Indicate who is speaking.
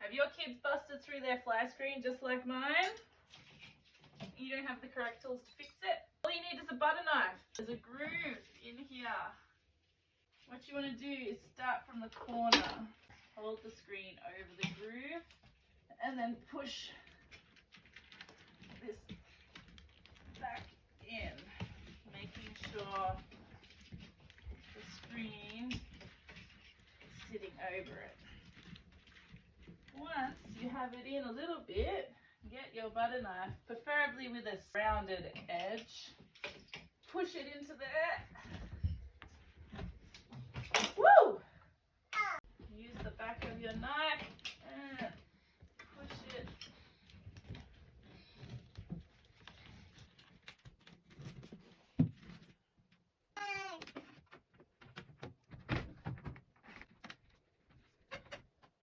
Speaker 1: Have your kids busted through their fly screen just like mine? You don't have the correct tools to fix it? All you need is a butter knife. There's a groove in here. What you want to do is start from the corner. Hold the screen over the groove and then push this back in, making sure the screen is sitting over it. Once you have it in a little bit, get your butter knife, preferably with a rounded edge. Push it into there. Woo! Use the back of your knife